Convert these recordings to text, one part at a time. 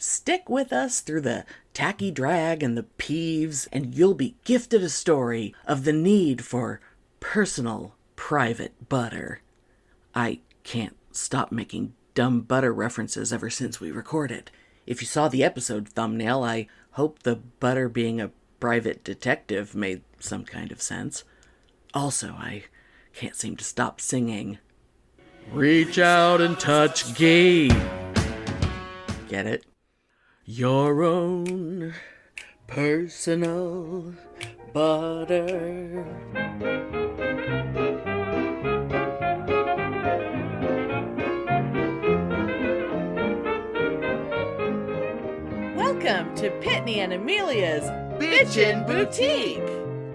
Stick with us through the tacky drag and the peeves, and you'll be gifted a story of the need for personal, private butter. I can't stop making dumb butter references ever since we recorded. If you saw the episode thumbnail, I hope the butter being a private detective made some kind of sense. Also, I can't seem to stop singing. Reach out and touch Geeky. Get it? Your own personal butter. Welcome to Pitney and Amelia's Bitchen Boutique.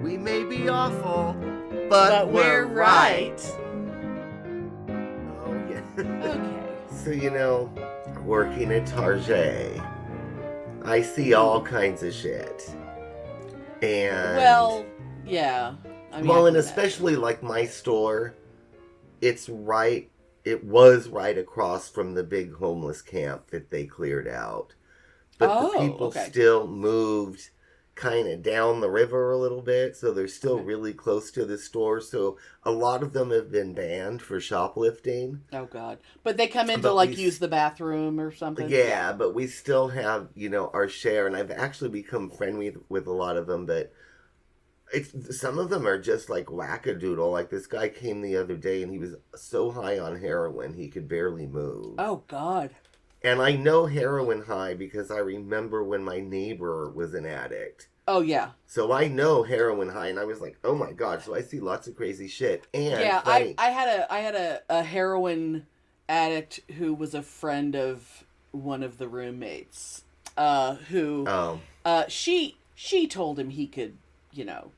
We may be awful, but we're right. Oh, yeah. Okay. So, working at Target, I see all kinds of shit. And Well, yeah. and especially like my store, it was right across from the big homeless camp that they cleared out. But the people still moved kind of down the river a little bit, so they're still really close to the store. So a lot of them have been banned for shoplifting. Oh, God. But they come in to, use the bathroom or something? Yeah, but we still have, our share, and I've actually become friendly with a lot of them, but some of them are just like wackadoodle. Like this guy came the other day, and he was so high on heroin, he could barely move. Oh, God. And I know heroin high because I remember when my neighbor was an addict. Oh, yeah. So I know heroin high, and I was like, oh my God. So I see lots of crazy shit. And yeah, I had a heroin addict who was a friend of one of the roommates, she told him he could,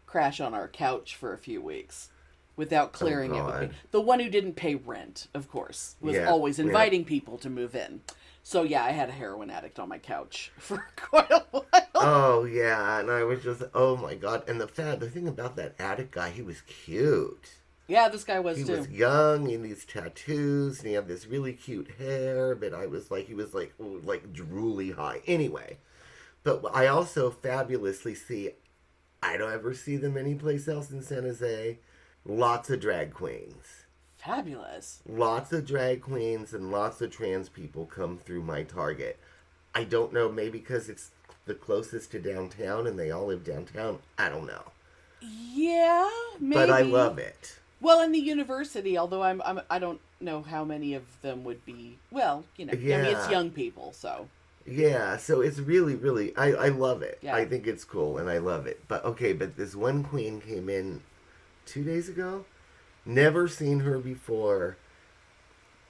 crash on our couch for a few weeks without clearing it with me. The one who didn't pay rent, of course, was always inviting people to move in. So, yeah, I had a heroin addict on my couch for quite a while. Oh, yeah, and I was just, oh, my God. And the thing about that addict guy, he was cute. Yeah, this guy was, too. He was young, and these tattoos, and he had this really cute hair, but he was drooly high. Anyway, but I also fabulously see, I don't ever see them anyplace else in San Jose, lots of drag queens. Fabulous. Lots of drag queens and lots of trans people come through my Target. I don't know, maybe because it's the closest to downtown and they all live downtown. I don't know. Yeah, maybe. But I love it. Well, in the university, although I don't know how many of them would be, it's young people, so. Yeah, so it's really, really, I love it. Yeah. I think it's cool and I love it. But this one queen came in 2 days ago. Never seen her before,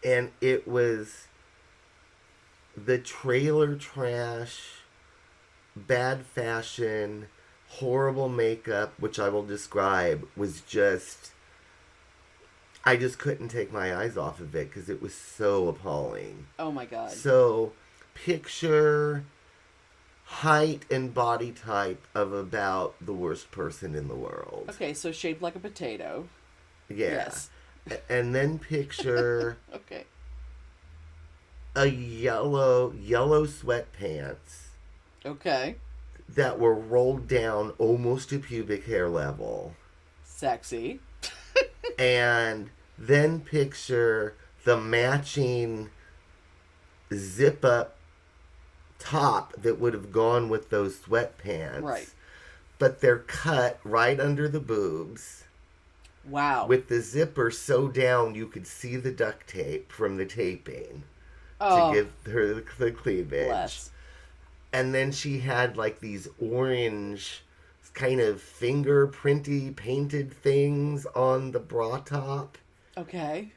and it was the trailer trash, bad fashion, horrible makeup, which I will describe, was just, I just couldn't take my eyes off of it because it was so appalling. Oh my God. So, picture height and body type of about the worst person in the world. Okay, so shaped like a potato. Yeah. Yes. And then picture okay. a yellow sweatpants. Okay. That were rolled down almost to pubic hair level. Sexy. And then picture the matching zip up top that would have gone with those sweatpants. Right. But they're cut right under the boobs. Wow. With the zipper so down you could see the duct tape from the taping to give her the cleavage. Bless. And then she had like these orange kind of fingerprinty painted things on the bra top. Okay.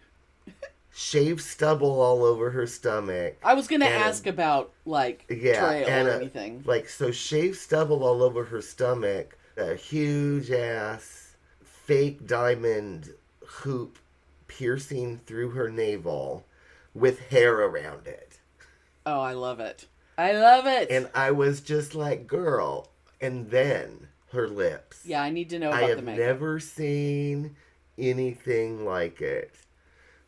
Shaved stubble all over her stomach. I was going to ask about trail or anything. So shaved stubble all over her stomach, a huge ass fake diamond hoop piercing through her navel with hair around it. Oh, I love it. I love it. And I was just like, girl. And then her lips. Yeah, I need to know about the makeup. I have never seen anything like it.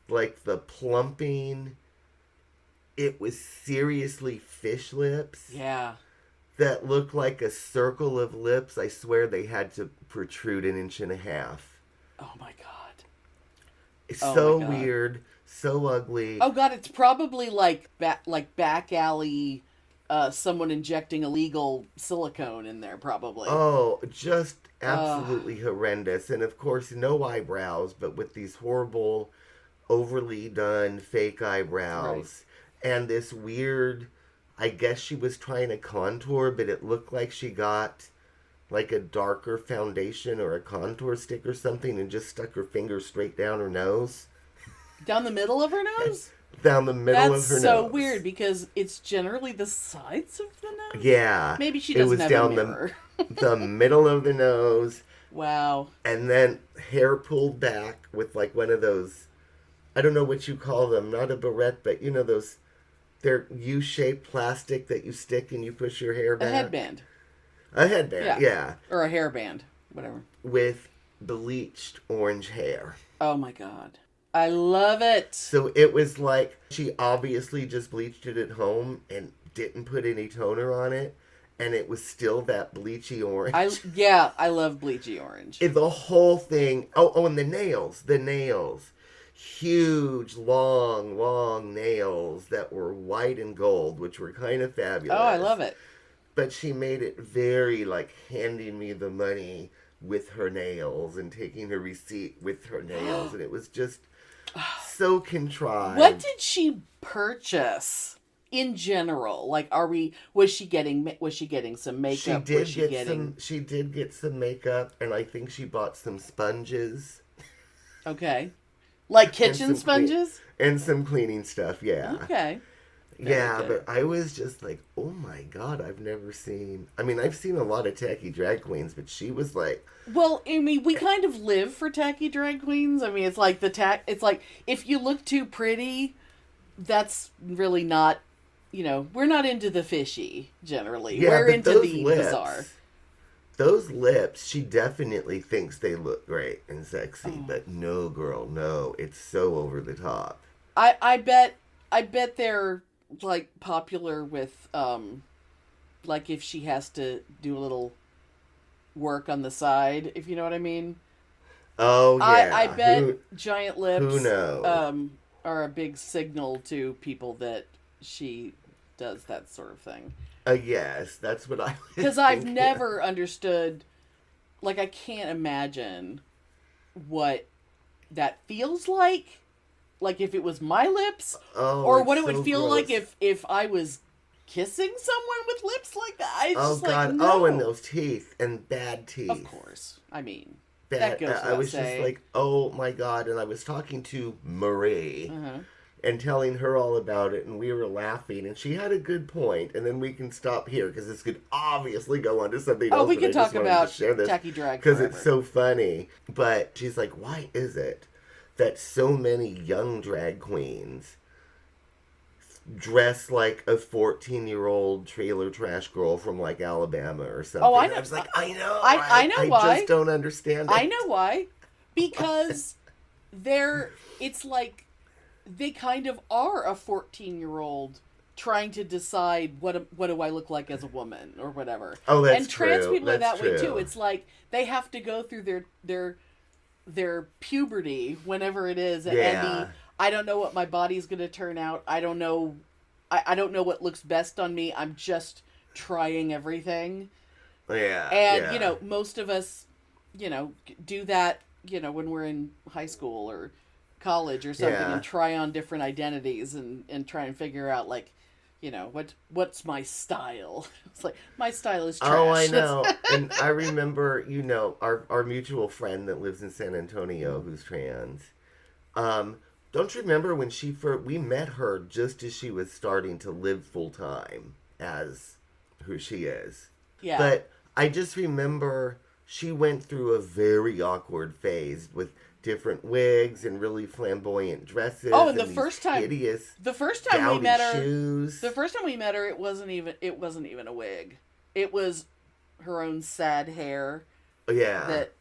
Like the plumping it was seriously fish lips. Yeah. That looked like a circle of lips. I swear they had to protrude an inch and a half. Oh my God. It's Oh so my God. weird, so ugly. Oh God, it's probably like back alley, someone injecting illegal silicone in there, probably. Oh, just absolutely horrendous. And of course, no eyebrows, but with these horrible, overly done fake eyebrows. And this weird, I guess she was trying to contour, but it looked like she got like a darker foundation or a contour stick or something and just stuck her finger straight down her nose. Down the middle of her nose? Down the middle of her nose. That's so weird because it's generally the sides of the nose. Yeah. Maybe she doesn't have a mirror. The middle of the nose. Wow. And then hair pulled back with like one of those, I don't know what you call them, not a barrette, but you know those, they're U-shaped plastic that you stick and you push your hair back. A headband. A headband, yeah. Or a hairband, whatever. With bleached orange hair. Oh my God. I love it. So it was like she obviously just bleached it at home and didn't put any toner on it. And it was still that bleachy orange. I love bleachy orange. The whole thing. Oh, and the nails. Huge, long nails that were white and gold, which were kind of fabulous. Oh, I love it. But she made it very, like, handing me the money with her nails and taking her receipt with her nails. And it was just so contrived. What did she purchase in general? Like, was she getting some makeup? She did get some makeup, and I think she bought some sponges. Okay. Like kitchen sponges? And some cleaning stuff, yeah. Okay. Yeah, but I was just like, oh my God, I've seen a lot of tacky drag queens, but she was like... Well, I mean, we kind of live for tacky drag queens. I mean, it's like it's like, if you look too pretty, that's really not, we're not into the fishy, generally. Yeah, we're into the lips, bizarre. Those lips, she definitely thinks they look great and sexy, but no, girl, no. It's so over the top. I bet they're like popular with like if she has to do a little work on the side, if you know what I mean. Oh yeah. I bet giant lips who knows? Are a big signal to people that she does that sort of thing. Yes, that's what I because I've never understood, like, I can't imagine what that feels like if it was my lips, or what it would feel like if I was kissing someone with lips like that. God! No. And those teeth and bad teeth. Of course, I mean that goes I was saying. Just like, oh my God! And I was talking to Marie and telling her all about it, and we were laughing, and she had a good point. And then we can stop here because this could obviously go on to something else. Oh, we could talk about tacky drag because it's so funny. But she's like, why is it that so many young drag queens dress like a 14-year-old trailer trash girl from like Alabama or something? Oh, I know. I was like, I know. I know why. I just don't understand it. I know why. Because it's like they kind of are a 14-year-old trying to decide what do I look like as a woman or whatever. Oh, that's and trans true. people are that true. way too. It's like they have to go through their puberty, whenever it is, and I don't know what my body's going to turn out. I don't know. I don't know what looks best on me. I'm just trying everything. Yeah. And most of us, do that. When we're in high school or college or something, and try on different identities and try and figure out what's my style. It's like, my style is trash. Oh, I know. And I remember, our mutual friend that lives in San Antonio who's trans. Don't you remember when we met her just as she was starting to live full time as who she is? Yeah. But I just remember she went through a very awkward phase with different wigs and really flamboyant dresses. Oh, and the first time we met her, shoes. the first time we met her, it wasn't even a wig. It was her own sad hair. Yeah. That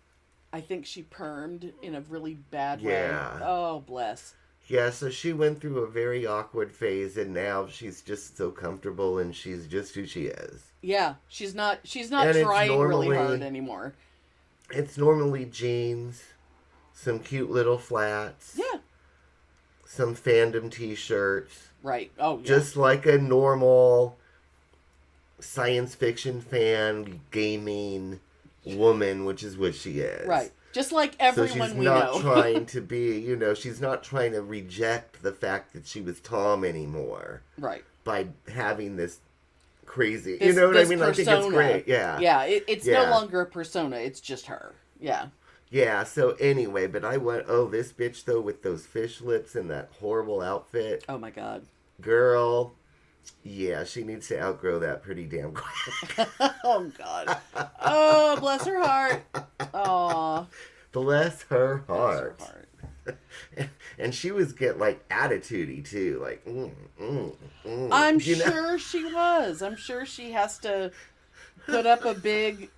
I think she permed in a really bad way. Yeah. Oh, bless. Yeah, so she went through a very awkward phase, and now she's just so comfortable, and she's just who she is. Yeah, she's not And trying really hard anymore. it's normally jeans, some cute little flats, Yeah. some fandom t-shirts. Right. Oh, yeah. Just like a normal science fiction fan, gaming woman, which is what she is. Right. Just like everyone we know. So she's not trying to be, she's not trying to reject the fact that she was Tom anymore. Right. By having this crazy, you know what I mean? Persona. I think it's great. Yeah. Yeah, it's no longer a persona. It's just her. Yeah. Yeah, so anyway, but I went, this bitch, though, with those fish lips and that horrible outfit. Oh, my God. Girl, yeah, she needs to outgrow that pretty damn quick. Oh, God. Oh, bless her heart. Aw. Bless her heart. Bless her heart. And she was attitude-y, too. Like, I'm sure she was. I'm sure she has to put up a big,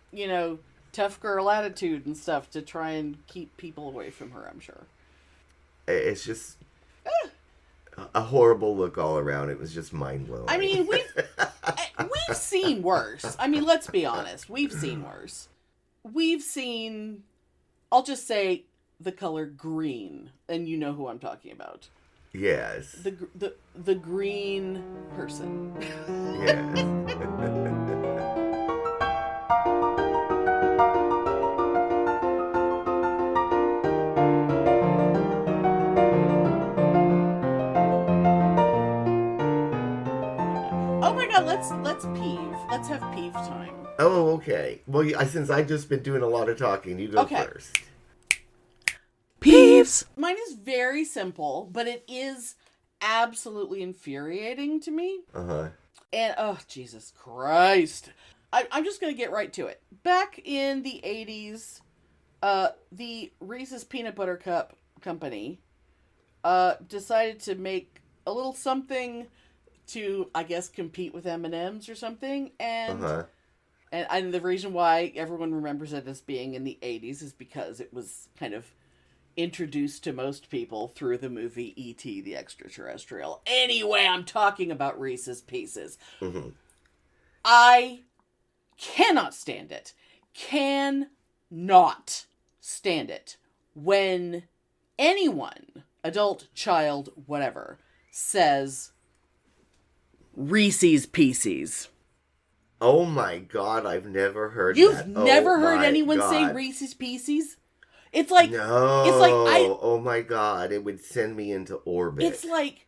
tough girl attitude and stuff to try and keep people away from her, I'm sure. It's just a horrible look all around. It was just mind-blowing. I mean, we've seen worse. I mean, let's be honest. We've seen worse. We've seen, I'll just say, the color green, and you know who I'm talking about. Yes. The green person. Yes. Oh my God, let's peeve. Let's have peeve time. Oh, okay. Well, since I've just been doing a lot of talking, you go first. Peeves! Mine is very simple, but it is absolutely infuriating to me. Uh-huh. And, oh, Jesus Christ. I'm just going to get right to it. Back in the 80s, the Reese's Peanut Butter Cup company decided to make a little something to, I guess, compete with M&M's or something. And, and the reason why everyone remembers it as being in the 80s is because it was kind of introduced to most people through the movie E.T. the Extraterrestrial. Anyway, I'm talking about Reese's Pieces. Mm-hmm. I cannot stand it. Cannot stand it when anyone, adult, child, whatever, says Reese's Pieces. Oh my God, I've never heard You've that. never heard anyone say Reese's Pieces? It's like, no. It's like oh my God, it would send me into orbit. It's like,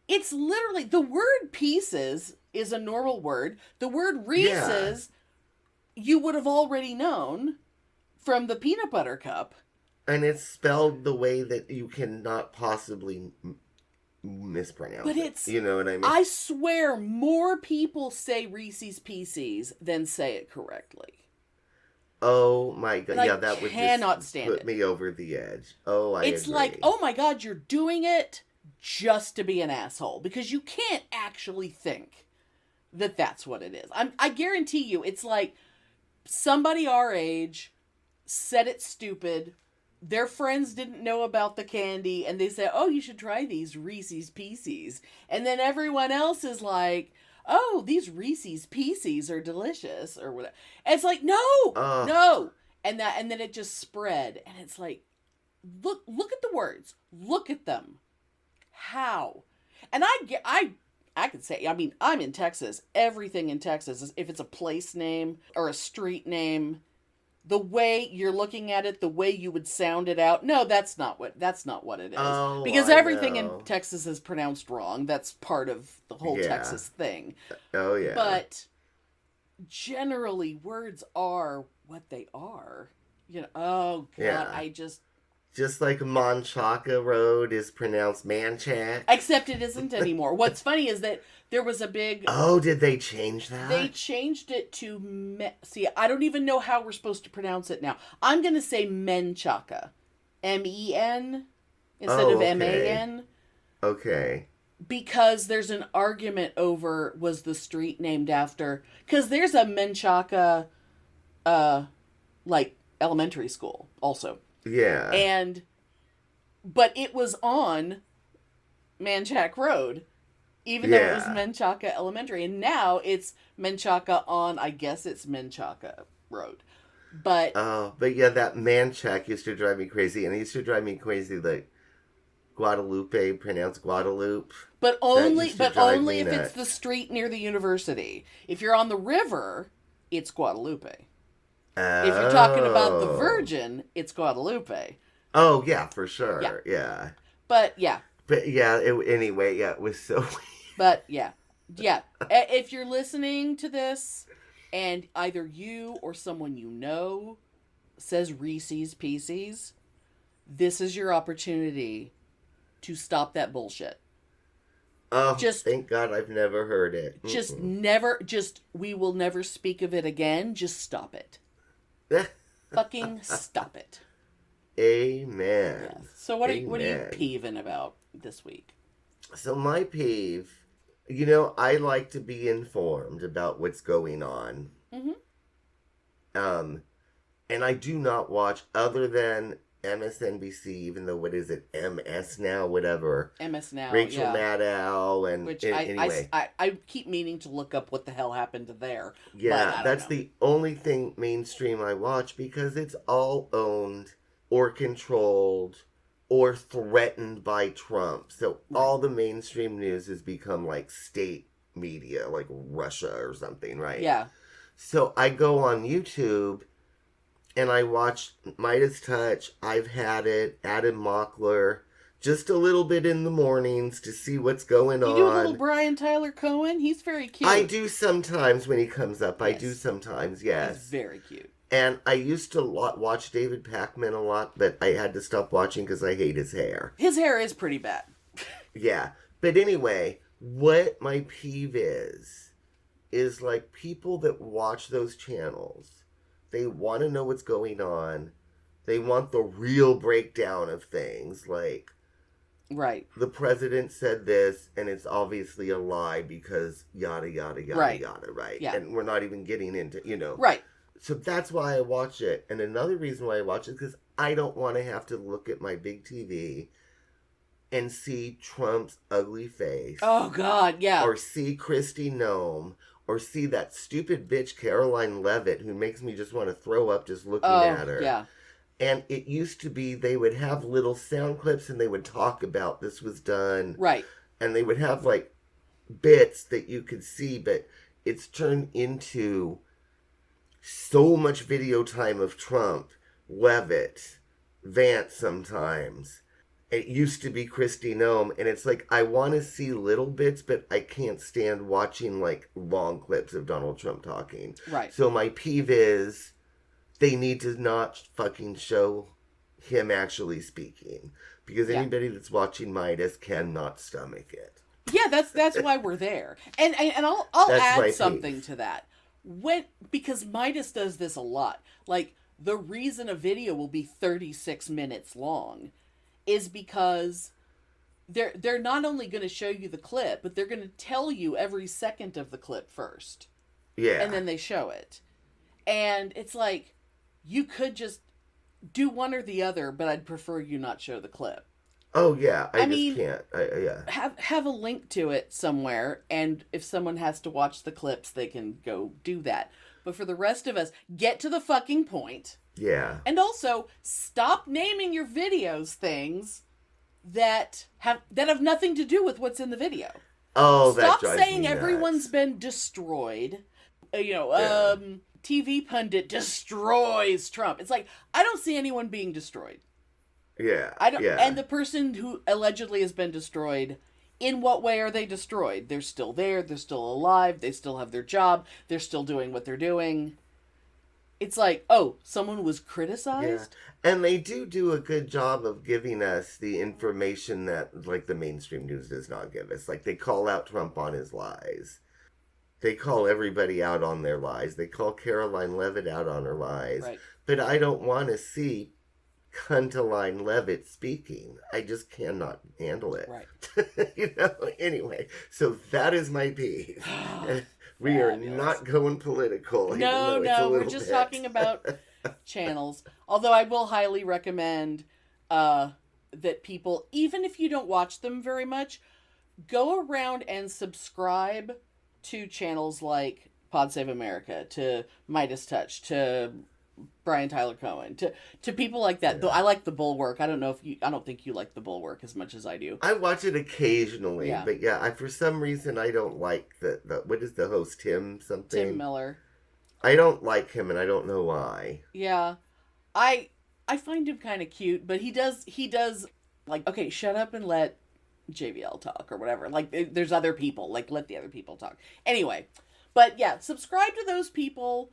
it's literally, the word pieces is a normal word. The word Reese's, you would have already known from the peanut butter cup. And it's spelled the way that you cannot possibly mispronounce but it. It's, you know what I mean? I swear more people say Reese's Pieces than say it correctly. Oh my God. And yeah, I that would cannot just stand put it. me over the edge. Oh, It's agree. like, oh my God, you're doing it just to be an asshole. Because you can't actually think that that's what it is. I guarantee you, it's like somebody our age said it's stupid. Their friends didn't know about the candy. And they said, oh, you should try these Reese's Pieces. And then everyone else is like, oh, these Reese's Pieces are delicious, or whatever. And it's like, no, no. And then it just spread. And it's like, look at the words. Look at them. How? And I can say, I mean, I'm in Texas. Everything in Texas is, if it's a place name or a street name, the way you're looking at it, the way you would sound it out. No, that's not what it is. Oh, because I everything know. in Texas is pronounced wrong. That's part of the whole Texas thing. Oh, yeah. But generally, words are what they are. Oh, God, Yeah. Just like Manchaca Road is pronounced Manchac. Except it isn't anymore. What's funny is that there was a big... Oh, did they change that? They changed it to... See, I don't even know how we're supposed to pronounce it now. I'm going to say Menchaca. M-E-N instead of M-A-N. Okay. Because there's an argument over, was the street named after... Because there's a Menchaca, elementary school also. Yeah. But it was on Manchac Road, even though it was Yeah. Menchaca Elementary, and now it's Menchaca on, I guess it's Menchaca Road. But Oh, but yeah, that Manchac used to drive me crazy, and it used to drive me crazy like Guadalupe, pronounced Guadalupe. only used to drive me if it's nuts. the street near the university. If you're on the river, it's Guadalupe. If you're talking about the Oh. Virgin, it's Guadalupe. Oh yeah, for sure. Yeah. But yeah, But yeah, anyway, yeah, it was so but yeah. If you're listening to this and either you or someone you know says Reese's Pieces, this is your opportunity to stop that bullshit. Oh, Just- thank God I've never heard it. We will never speak of it again. Just stop it. Fucking stop it. Amen. Yes. So what are you Amen. peeving about this week? So my peeve, I like to be informed about what's going on. Mm-hmm. And I do not watch other than MSNBC, even though what is it, MS now, whatever. MS Now, Rachel yeah. Maddow, and Which anyway. I keep meaning to look up what the hell happened to there. Yeah, that's the only thing mainstream I watch because it's all owned or controlled or threatened by Trump. So all the mainstream news has become like state media, like Russia or something, right? Yeah. So I go on YouTube and I watch Midas Touch, I've Had It, Adam Mockler, just a little bit in the mornings to see what's going on. You do a little Brian Tyler Cohen? He's very cute. I do sometimes when he comes up. I Yes. do sometimes, yes. He's very cute. And I used to watch David Pakman a lot, but I had to stop watching because I hate his hair. His hair is pretty bad. Yeah. But anyway, what my peeve is like people that watch those channels, they want to know what's going on. They want the real breakdown of things. Like, Right. the president said this, and it's obviously a lie because yada, yada, yada, Right. yada, right? Yeah. And we're not even getting into, Right. So that's why I watch it. And another reason why I watch it is because I don't want to have to look at my big TV and see Trump's ugly face. Oh, God, yeah. Or see Kristi Noem. Or see that stupid bitch Caroline Leavitt who makes me just want to throw up just looking at her. Yeah. And it used to be they would have little sound clips and they would talk about this was done. Right. And they would have like bits that you could see, but it's turned into so much video time of Trump, Leavitt, Vance sometimes. It used to be Kristi Noem, and it's like I want to see little bits, but I can't stand watching like long clips of Donald Trump talking. Right. So my peeve is they need to not fucking show him actually speaking, because anybody that's watching Midas cannot stomach it. Yeah, that's why we're there. And I'll That's my add peeve. something to that. Because Midas does this a lot. Like, the reason a video will be 36 minutes long is because they're not only going to show you the clip, but they're going to tell you every second of the clip first. Yeah. And then they show it. And it's like, you could just do one or the other, but I'd prefer you not show the clip. Oh yeah, I mean, just can't. Yeah. Have a link to it somewhere, and if someone has to watch the clips, they can go do that. But for the rest of us, get to the fucking point. Yeah. And also, stop naming your videos things that have nothing to do with what's in the video. Oh, that Stop drives saying me nuts. everyone's been destroyed. TV pundit destroys Trump. It's like, I don't see anyone being destroyed. Yeah. I don't. Yeah. And the person who allegedly has been destroyed, in what way are they destroyed? They're still there. They're still alive. They still have their job. They're still doing what they're doing. It's like, oh, someone was criticized? Yeah. And they do a good job of giving us the information that, like, the mainstream news does not give us. Like, they call out Trump on his lies. They call everybody out on their lies. They call Caroline Leavitt out on her lies. Right. But I don't want to see Cuntaline Leavitt speaking. I just cannot handle it. Right. Anyway, so that is my peeve. We are not going political. No, we're just talking about channels. Although I will highly recommend that people, even if you don't watch them very much, go around and subscribe to channels like Pod Save America, to Midas Touch, to Brian Tyler Cohen, to people like that. Though I like the Bulwark. I don't think you like the Bulwark as much as I do. I watch it occasionally, Yeah. but yeah, for some reason I don't like the what is the host, Tim something? Tim Miller. I don't like him, and I don't know why. Yeah, I find him kind of cute, but he does like, okay, shut up and let JVL talk or whatever. Like, there's other people. Like, let the other people talk. Anyway, but yeah, subscribe to those people.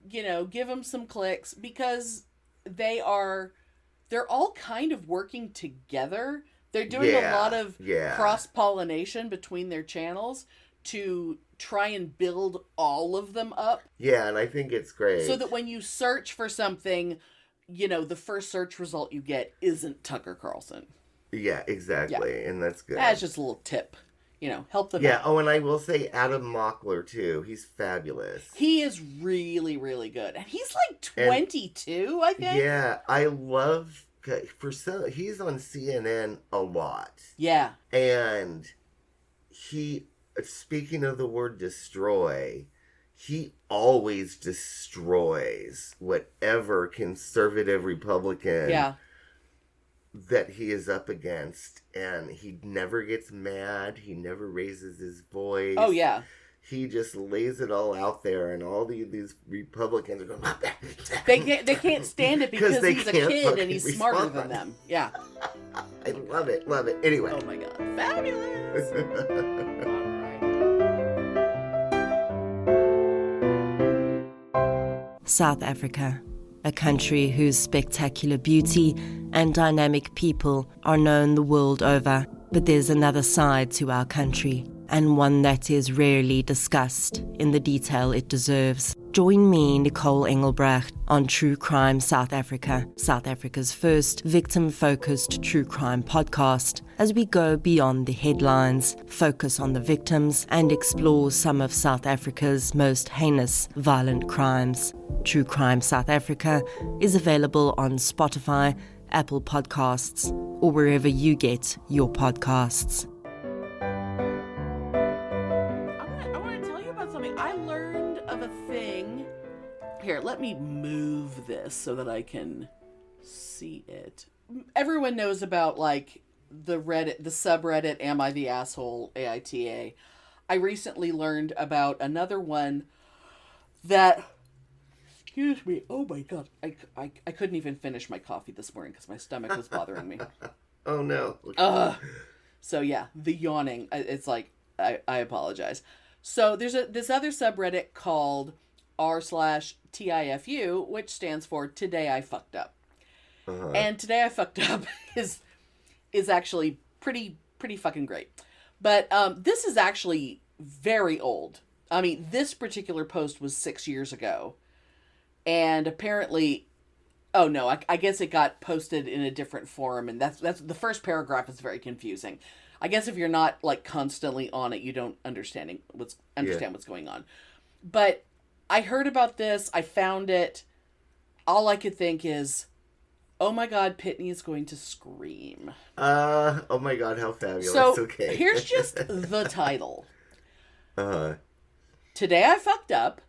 You know, give them some clicks, because they're all kind of working together. They're doing a lot of cross-pollination between their channels to try and build all of them up. Yeah, and I think it's great. So that when you search for something, you know, the first search result you get isn't Tucker Carlson. Yeah, exactly. Yeah. And that's good. That's just a little tip. You know, help them out. Yeah, oh, and I will say Adam Mockler, too. He's fabulous. He is really, really good. And he's like 22, I think. Yeah, I love... he's on CNN a lot. Yeah. And he... Speaking of the word destroy, he always destroys whatever conservative Republican that he is up against. And he never gets mad. He never raises his voice. Oh, yeah. He just lays it all out there, and all these Republicans are going... They can't stand it because he's a kid and he's smarter than them. Yeah. I love it, love it. Anyway. Oh, my God. Fabulous. South Africa, a country whose spectacular beauty and dynamic people are known the world over. But there's another side to our country, and one that is rarely discussed in the detail it deserves. Join me, Nicole Engelbrecht, on True Crime South Africa, South Africa's first victim-focused true crime podcast, as we go beyond the headlines, focus on the victims, and explore some of South Africa's most heinous violent crimes. True Crime South Africa is available on Spotify, Apple Podcasts, or wherever you get your podcasts. I want to tell you about something. I learned of a thing. Here, let me move this so that I can see it. Everyone knows about, like, the subreddit, Am I the Asshole, AITA. I recently learned about another one that... Excuse me. Oh my God. I couldn't even finish my coffee this morning because my stomach was bothering me. Oh no. So yeah, the yawning. It's like, I apologize. So there's this other subreddit called r/TIFU, which stands for Today I Fucked Up. Uh-huh. And Today I Fucked Up is actually pretty fucking great. But this is actually very old. I mean, this particular post was 6 years ago. And apparently, oh no, I guess it got posted in a different forum, and that's the first paragraph is very confusing. I guess if you're not like constantly on it, you don't understand what's going on. But I heard about this, I found it. All I could think is, oh my God, Pitney is going to scream. Oh my God, how fabulous. So okay. Here's just the title. Today I fucked up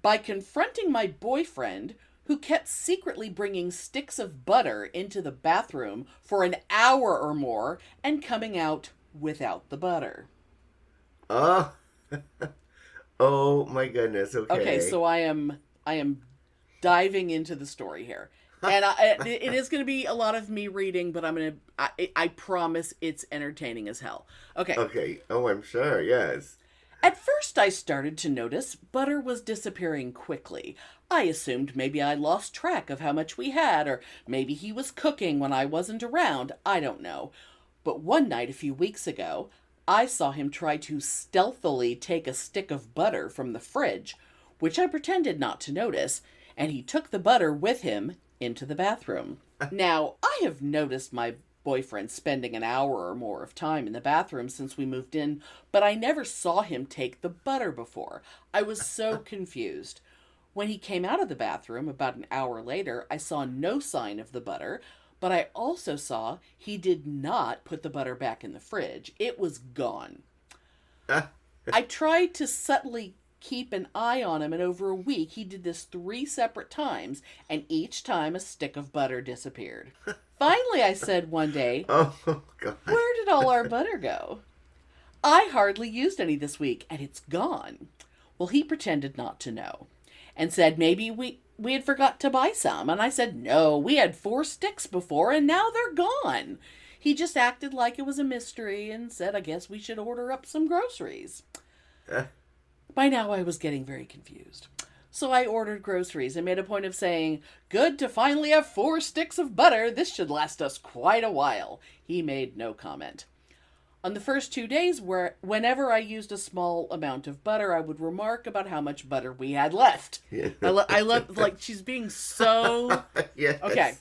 by confronting my boyfriend who kept secretly bringing sticks of butter into the bathroom for an hour or more and coming out without the butter. Oh my goodness. Okay. Okay, so I am diving into the story here. And it is going to be a lot of me reading, but I promise it's entertaining as hell. Okay. Okay. Oh, I'm sure. Yes. At first, I started to notice butter was disappearing quickly. I assumed maybe I lost track of how much we had, or maybe he was cooking when I wasn't around. I don't know. But one night a few weeks ago, I saw him try to stealthily take a stick of butter from the fridge, which I pretended not to notice, and he took the butter with him into the bathroom. Now, I have noticed my boyfriend spending an hour or more of time in the bathroom since we moved in, but I never saw him take the butter before. I was so confused. When he came out of the bathroom about an hour later, I saw no sign of the butter, But I also saw he did not put the butter back in the fridge. It was gone. I tried to subtly keep an eye on him, and over a week he did this 3 separate times, and each time a stick of butter disappeared. Finally, I said one day, Oh, God. "Where did all our butter go? I hardly used any this week, and it's gone." Well, he pretended not to know and said maybe we had forgot to buy some. And I said, no, we had 4 sticks before, and now they're gone. He just acted like it was a mystery and said, I guess we should order up some groceries. By now, I was getting very confused. So I ordered groceries and made a point of saying, good to finally have 4 sticks of butter. This should last us quite a while. He made no comment. On the first 2 days, whenever I used a small amount of butter, I would remark about how much butter we had left. Yeah. I love, like, she's being so... Yes. Okay.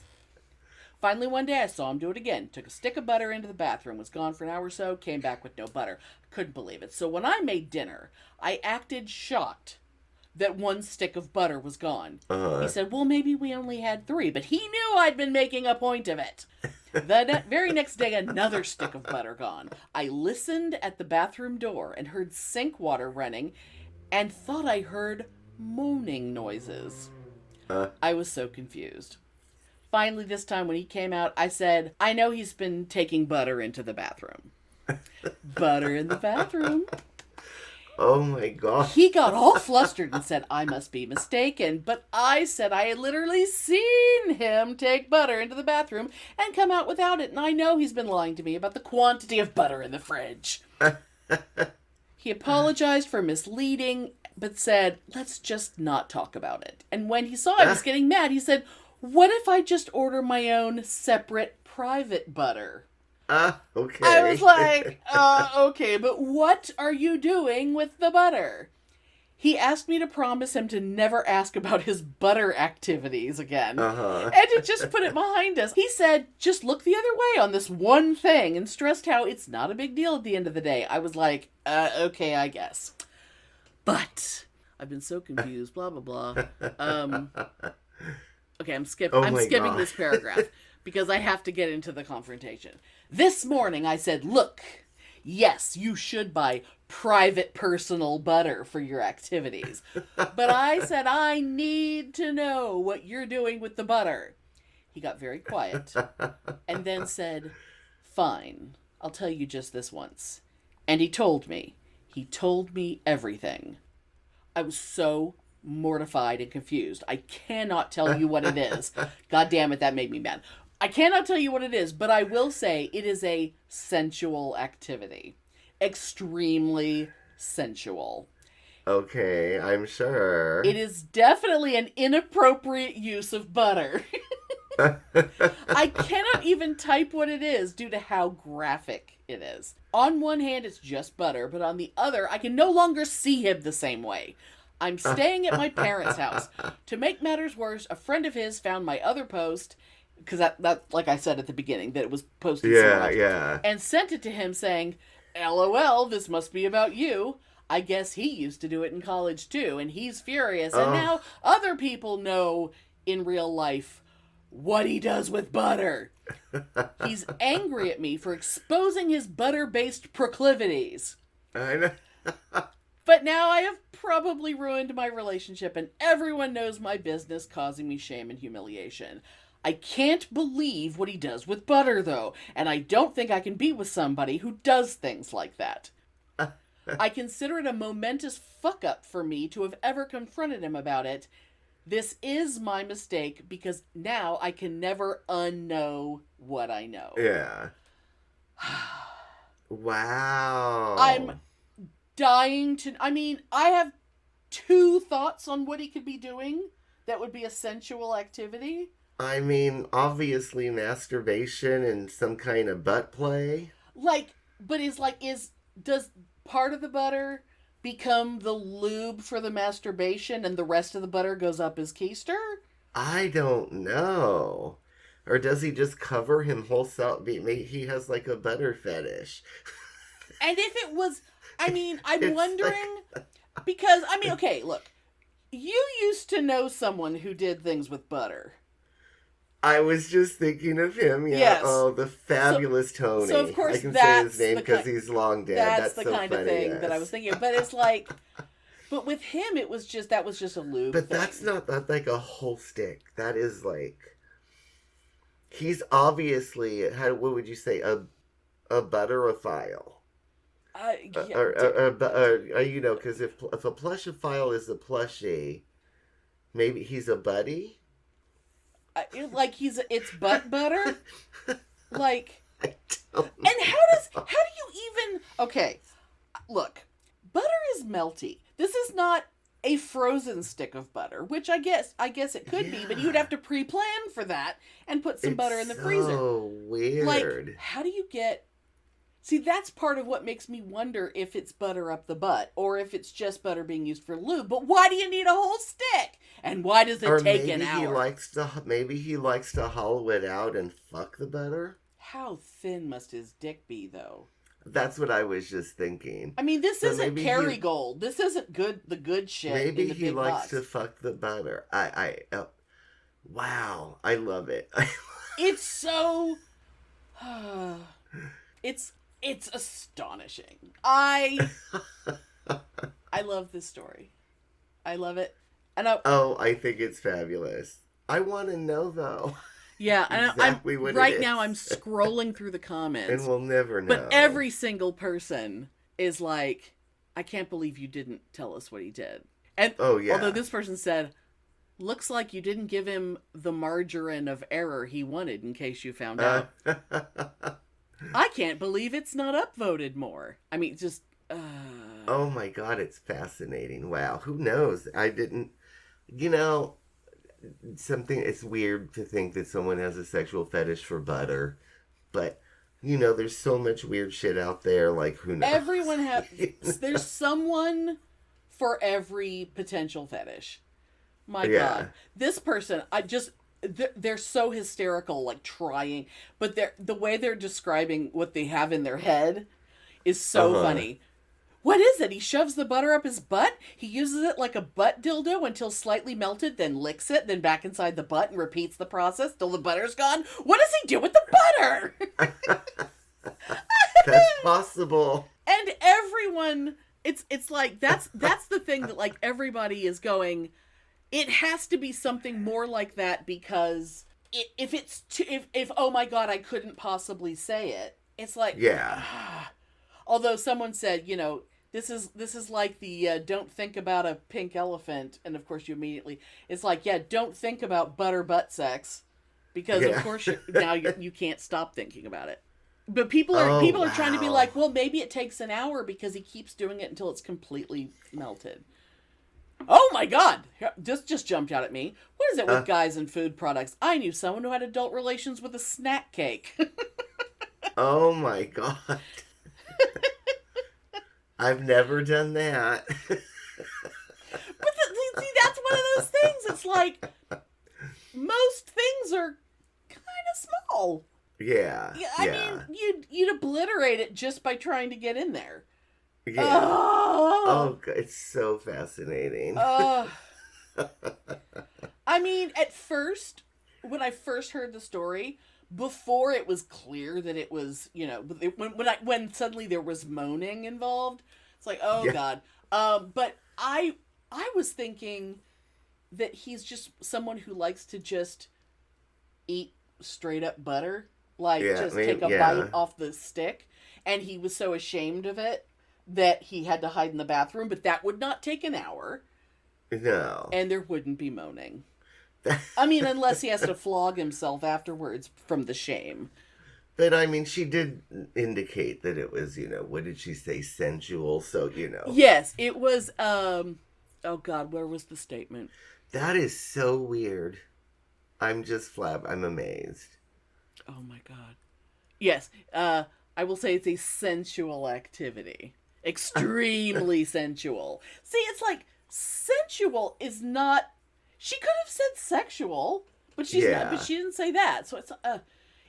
Finally, one day, I saw him do it again. Took a stick of butter into the bathroom, was gone for an hour or so, came back with no butter. Couldn't believe it. So when I made dinner, I acted shocked that 1 stick of butter was gone. He said, well, maybe we only had 3, but he knew I'd been making a point of it. The very next day, another stick of butter gone. I listened at the bathroom door and heard sink water running and thought I heard moaning noises. I was so confused. Finally, this time when he came out, I said, I know he's been taking butter into the bathroom. Butter in the bathroom. Oh my God. He got all flustered and said, I must be mistaken. But I said I had literally seen him take butter into the bathroom and come out without it. And I know he's been lying to me about the quantity of butter in the fridge. He apologized for misleading, but said, let's just not talk about it. And when he saw I was getting mad, he said, what if I just order my own separate private butter? Okay. I was like, okay, but what are you doing with the butter? He asked me to promise him to never ask about his butter activities again. And to just put it behind us. He said, just look the other way on this one thing, and stressed how it's not a big deal at the end of the day. I was like, okay, I guess. But I've been so confused, blah, blah, blah. Okay, I'm skipping this paragraph because I have to get into the confrontation. This morning I said, look, yes, you should buy private personal butter for your activities. But I said, I need to know what you're doing with the butter. He got very quiet and then said, fine, I'll tell you just this once. And he told me everything. I was so mortified and confused. I cannot tell you what it is. God damn it, that made me mad. I cannot tell you what it is, but I will say it is a sensual activity. Extremely sensual. Okay, I'm sure. It is definitely an inappropriate use of butter. I cannot even type what it is due to how graphic it is. On one hand, it's just butter, but on the other, I can no longer see him the same way. I'm staying at my parents' house. To make matters worse, a friend of his found my other post, because that, like I said at the beginning, that it was posted somewhere else, Yeah. and sent it to him saying, LOL, this must be about you. I guess he used to do it in college too, and he's furious, and now other people know in real life what he does with butter. He's angry at me for exposing his butter-based proclivities. I know. But now I have probably ruined my relationship, and everyone knows my business, causing me shame and humiliation. I can't believe what he does with butter, though, and I don't think I can be with somebody who does things like that. I consider it a momentous fuck-up for me to have ever confronted him about it. This is my mistake, because now I can never unknow what I know. Yeah. Wow. I'm dying to... I mean, I have 2 thoughts on what he could be doing that would be a sensual activity. I mean, obviously masturbation and some kind of butt play. Does part of the butter become the lube for the masturbation and the rest of the butter goes up his keister? I don't know. Or does he just cover him wholesale? Maybe he has like a butter fetish. And if it was, I mean, I'm It's wondering, because, I mean, okay, look, you used to know someone who did things with butter. I was just thinking of him. Yeah. Yes. Oh, the fabulous Tony. So of course I can say that's his name the because kind- he's long dead. That's the so kind funny, of thing yes. that I was thinking of. But it's like, but with him, it was just that was just a lube. But thing. that's not like a whole stick. That is like, he's obviously, what would you say, a butterophile. Yeah, Or you know, because if a plushophile is a plushie, maybe he's a buddy. like it's butt butter. Like, I don't and how do you even? Okay, look, butter is melty. This is not a frozen stick of butter, which I guess it could be, but you'd have to pre-plan for that and put some butter in the freezer. Oh, weird. Like, how do you get? See, that's part of what makes me wonder if it's butter up the butt or if it's just butter being used for lube. But why do you need a whole stick? And why does it take an hour? Maybe he likes to hollow it out and fuck the butter. How thin must his dick be, though? That's what I was just thinking. I mean, this So isn't maybe Kerrygold. This isn't the good shit. Maybe in the he big likes box. to fuck the butter. Wow, I love it. It's so. It's astonishing. I love this story. I love it, and I think it's fabulous. I want to know though. Yeah, and exactly what it right is. now I'm scrolling through the comments, And we'll never know. but every single person is like, "I can't believe you didn't tell us what he did." And although this person said, "Looks like you didn't give him the margarine of error he wanted in case you found out." I can't believe it's not upvoted more. I mean, just. Oh my God, it's fascinating. Wow, who knows? I didn't. You know, it's weird to think that someone has a sexual fetish for butter, but you know, there's so much weird shit out there. Like, who knows? Everyone has. There's someone for every potential fetish. My God, this person, they're so hysterical, like trying, but the way they're describing what they have in their head is so funny. What is it? He shoves the butter up his butt? He uses it like a butt dildo until slightly melted, then licks it, then back inside the butt and repeats the process till the butter's gone? What does he do with the butter? That's possible. And everyone, it's like, that's the thing that like everybody is going, it has to be something more like that because if oh my God, I couldn't possibly say it. It's like, although someone said, you know, this is like the don't think about a pink elephant, and of course you immediately, it's like, don't think about butt sex, because of course now you can't stop thinking about it. But people are trying to be like, well, maybe it takes an hour because he keeps doing it until it's completely melted. Oh my God! This just jumped out at me. What is it with guys and food products? I knew someone who had adult relations with a snack cake. Oh my God. I've never done that. But see, that's one of those things. It's like, most things are kind of small. Yeah. I mean, you'd obliterate it just by trying to get in there. Yeah. Oh, it's so fascinating. I mean, at first, when I first heard the story, before it was clear that it was, you know, when suddenly there was moaning involved, it's like, oh God. But I was thinking that he's just someone who likes to just eat straight up butter, like take a bite off the stick, and he was so ashamed of it that he had to hide in the bathroom, but that would not take an hour. No. And there wouldn't be moaning. I mean, unless he has to flog himself afterwards from the shame. But, I mean, she did indicate that it was, you know, what did she say, sensual, so, you know. Yes, it was, oh God, where was the statement? That is so weird. I'm just I'm amazed. Oh my God. Yes, I will say it's a sensual activity. Extremely sensual. See, it's like, sensual is not... She could have said sexual, but she's not. But she didn't say that, so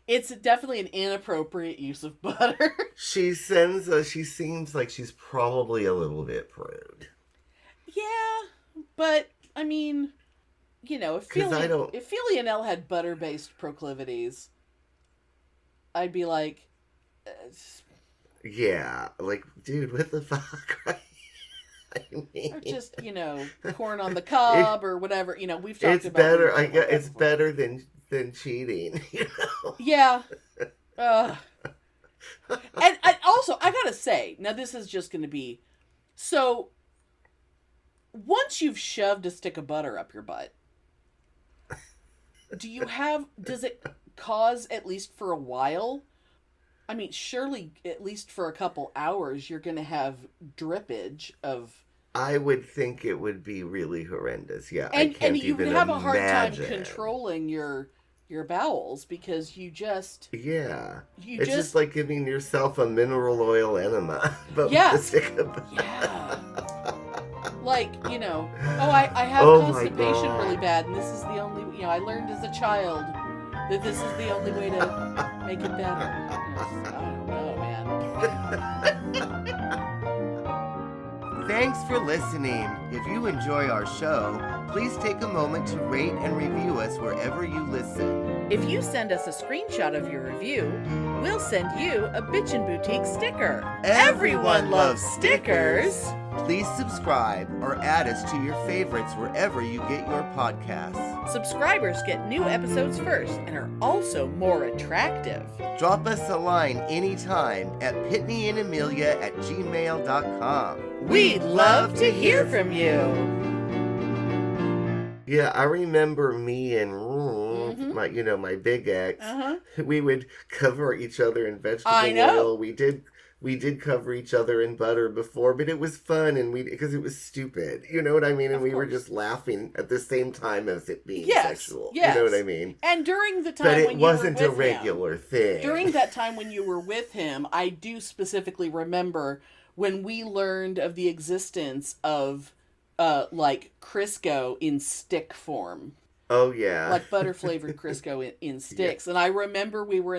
it's definitely an inappropriate use of butter. She seems like she's probably a little bit prude. Yeah, but I mean, you know, if 'Cause I don't- if Filianelle had butter-based proclivities, I'd be like, Yeah, like, dude, what the fuck, right? I mean, or just, you know, corn on the cob or whatever. You know, we've talked it's about better. weird I shit like guess that it's before. better than cheating. You know? Yeah. And also, I gotta say, now this is just gonna be, so, once you've shoved a stick of butter up your butt, does it cause, at least for a while, I mean, surely, at least for a couple hours, you're gonna have drippage of... I would think it would be really horrendous. Yeah, I And can't you would even have a hard time imagine. controlling your bowels, because you just... Yeah, You it's just like giving yourself a mineral oil enema, but Yeah. with a stick of butter. Yeah. Like, you know, I have Oh my constipation God. really bad, and this is the only, you know, I learned as a child that this is the only way to make it better. Yes, I don't know, man. Thanks for listening. If you enjoy our show, please take a moment to rate and review us wherever you listen. If you send us a screenshot of your review, we'll send you a Bitchen Boutique sticker. Everyone loves stickers. Please subscribe or add us to your favorites wherever you get your podcasts. Subscribers get new episodes first and are also more attractive. Drop us a line anytime at PitneyAndAmelia@gmail.com. We'd love to hear from you. Yeah, I remember me and Mhm. my big ex. Uh-huh. We would cover each other in vegetable I know. oil. We did cover each other in butter before, but it was fun because it was stupid. You know what I mean? And Of we were course. just laughing at the same time as it being Yes, sexual. yes. You know what I mean? And during the time But it when wasn't you a were with him, regular thing. during that time when you were with him, I do specifically remember when we learned of the existence of like Crisco in stick form, Oh yeah. like butter flavored Crisco in sticks. And I remember we were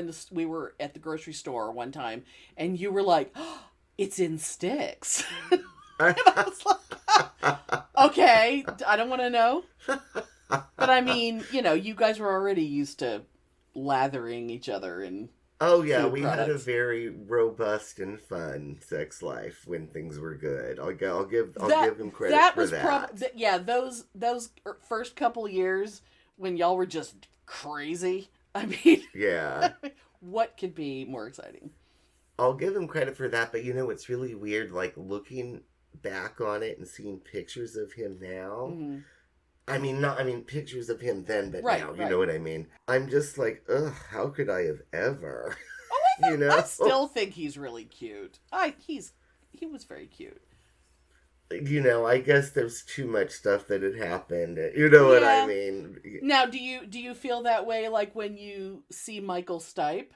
at the grocery store one time, and you were like, oh, "It's in sticks." And I was like, "Okay, I don't want to know." But I mean, you know, you guys were already used to lathering each other in Oh yeah, food we had a products. very robust and fun sex life when things were good. I'll give him credit that for was that. yeah, those first couple years when y'all were just crazy. I mean, Yeah. what could be more exciting? I'll give him credit for that, but you know it's really weird, like looking back on it and seeing pictures of him now. Mhm. I mean pictures of him then, but Right, now, you right. know what I mean? I'm just like, ugh, how could I have ever? You know? I still think he's really cute. He was very cute. You know, I guess there's too much stuff that had happened. You know what Yeah. I mean? Now, do you feel that way like when you see Michael Stipe?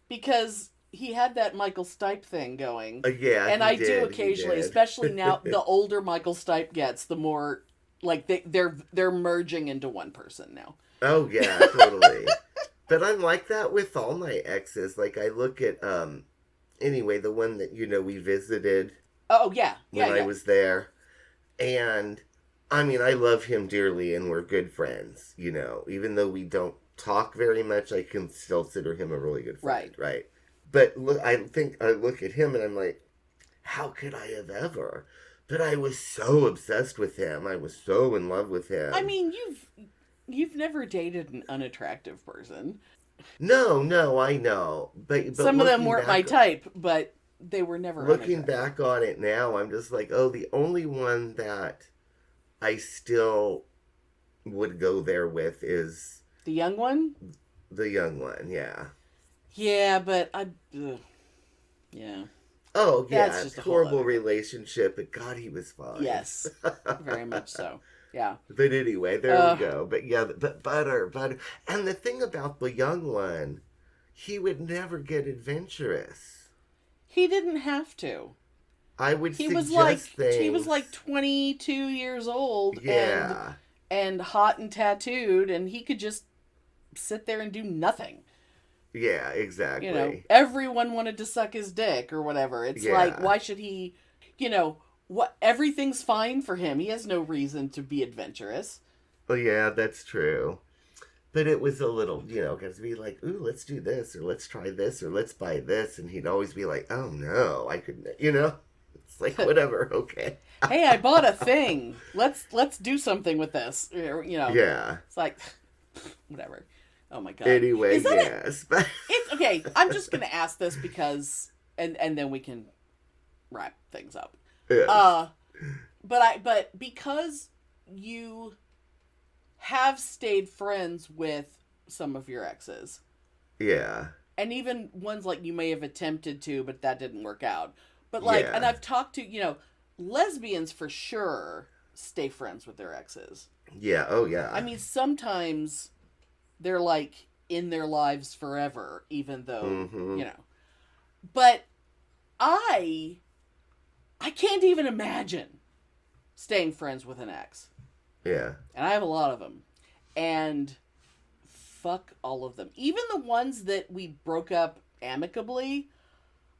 Because he had that Michael Stipe thing going. Yeah, And he I do did, he occasionally, did. especially now, the older Michael Stipe gets, the more like they're merging into one person now. Oh yeah, totally. But I'm like that with all my exes. Like I look at anyway, the one that we visited Oh yeah, when yeah, I yeah. was there. And I mean, I love him dearly and we're good friends, Even though we don't talk very much, I can still consider him a really good friend, right? But look, I look at him and I'm like, how could I have ever? But I was so obsessed with him. I was so in love with him. I mean, you've never dated an unattractive person. No, I know. But Some of them looking weren't my back- type, but they were never Looking unattractive. back on it now, I'm just like, oh, the only one that I still would go there with is The young one? the young one, yeah. Yeah, but yeah. Oh, yeah, That's just a whole horrible other- relationship, but God, he was fine. Yes. Very much so. Yeah. But anyway, there we go. But yeah, but butter. And the thing about the young one, he would never get adventurous. He didn't have to. I would He suggest was like things. he was like 22 years old Yeah. and hot and tattooed, and he could just sit there and do nothing. Yeah, exactly. You know, everyone wanted to suck his dick or whatever. It's Yeah. like, why should he, what, everything's fine for him. He has no reason to be adventurous. Oh, yeah, that's true. But it was a little, because we'd be like, ooh, let's do this, or let's try this, or let's buy this. And he'd always be like, oh, no, I couldn't, It's like, whatever, okay. Hey, I bought a thing. Let's do something with this. Yeah. It's like, whatever. Oh my god. Anyway, Is that yes. But It's okay. I'm just gonna ask this because, and then we can wrap things up. yes. But because you have stayed friends with some of your exes, Yeah. and even ones like you may have attempted to, but that didn't work out. But like, Yeah. and I've talked to, lesbians for sure stay friends with their exes. Yeah, oh, yeah. I mean, sometimes they're like in their lives forever, even though, But I can't even imagine staying friends with an ex. Yeah. And I have a lot of them. And fuck all of them. Even the ones that we broke up amicably,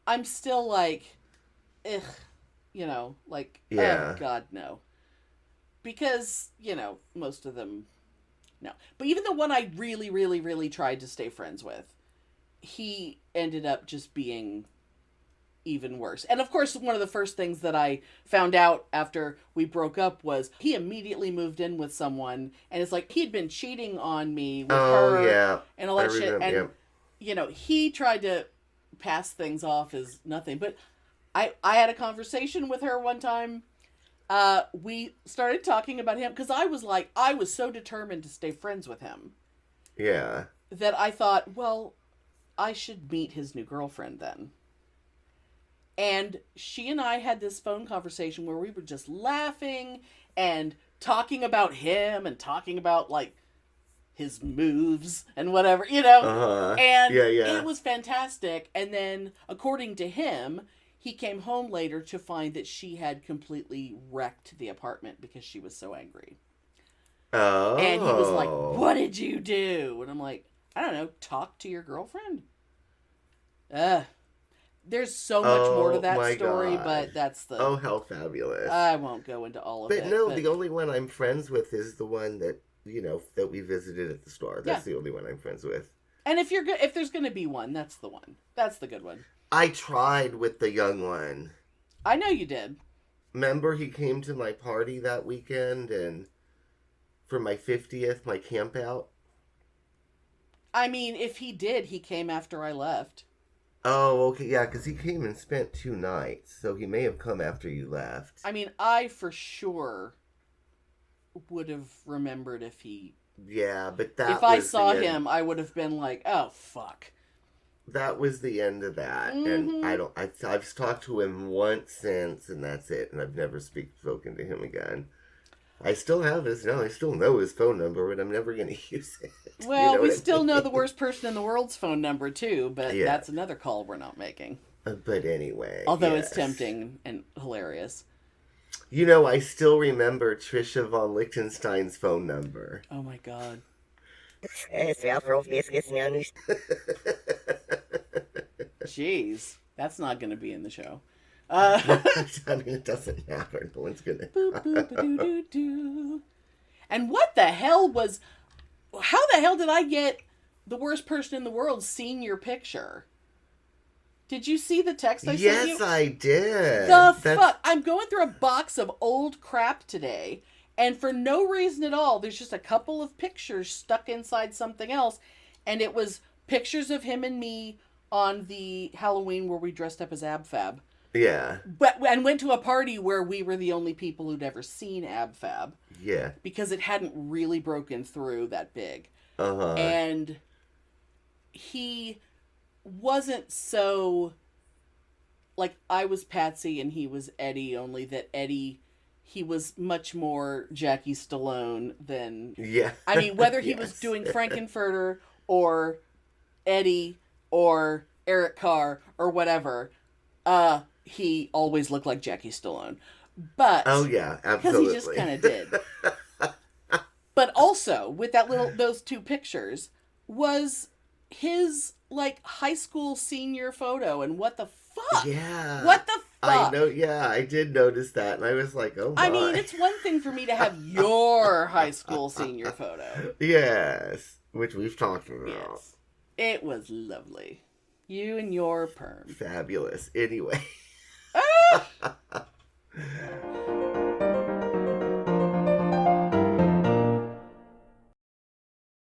I'm still like, ugh, Yeah. oh God, no. Because, most of them, no. But even the one I really, really, really tried to stay friends with, he ended up just being even worse. And of course, one of the first things that I found out after we broke up was he immediately moved in with someone, and it's like he'd been cheating on me with her Yeah. and all that I shit. remember, And, he tried to pass things off as nothing. But I had a conversation with her one time. We started talking about him because I was so determined to stay friends with him. Yeah. That I thought, well, I should meet his new girlfriend then. And she and I had this phone conversation where we were just laughing and talking about him and talking about, like, his moves and whatever, Uh-huh. And Yeah, yeah. it was fantastic. And then, according to him, he came home later to find that she had completely wrecked the apartment because she was so angry. Oh. And he was like, what did you do? And I'm like, I don't know, talk to your girlfriend? There's so much more to that story, God. but that's the... Oh, how fabulous. I won't go into all of it. But no, the only one I'm friends with is the one that, that we visited at the store. That's the only one I'm friends with. And if there's going to be one, that's the one. That's the good one. I tried with the young one. I know you did. Remember he came to my party that weekend and for my 50th, my camp out? I mean, if he did, he came after I left. Oh, okay, yeah, because he came and spent 2 nights, so he may have come after you left. I mean, I for sure would have remembered if he... Yeah, but that if I saw him, I would have been like, oh, fuck. That was the end of that, and I've talked to him once since, and that's it, and I've never spoken to him again. I still have I still know his phone number, but I'm never going to use it. Well, we still know the worst person in the world's phone number, too, but that's another call we're not making. But anyway. Although yes. it's tempting and hilarious. I still remember Trisha von Lichtenstein's phone number. Oh my god. Jeez, that's not going to be in the show. I mean, it doesn't matter. No one's going to... And what the hell was... How the hell did I get the worst person in the world seeing your picture? Did you see the text I sent you? Yes, I did. Fuck? I'm going through a box of old crap today, and for no reason at all, there's just a couple of pictures stuck inside something else, and it was pictures of him and me on the Halloween where we dressed up as Ab Fab. Yeah. And went to a party where we were the only people who'd ever seen Ab Fab. Yeah. Because it hadn't really broken through that big. Uh-huh. And he wasn't so... Like, I was Patsy and he was Eddie, only that Eddie... He was much more Jackie Stallone than... Yeah. I mean, whether he yes. was doing Frankenfurter or Eddie or Eric Carr or whatever, he always looked like Jackie Stallone. But... Oh, yeah, absolutely. Because he just kind of did. But also, with those 2 pictures, was his, like, high school senior photo. And what the fuck? Yeah. What the I know, yeah, I did notice that, and I was like, oh my. I mean, it's one thing for me to have your high school senior photo. Yes, which we've talked about. Yes. It was lovely. You and your perm. Fabulous. Anyway.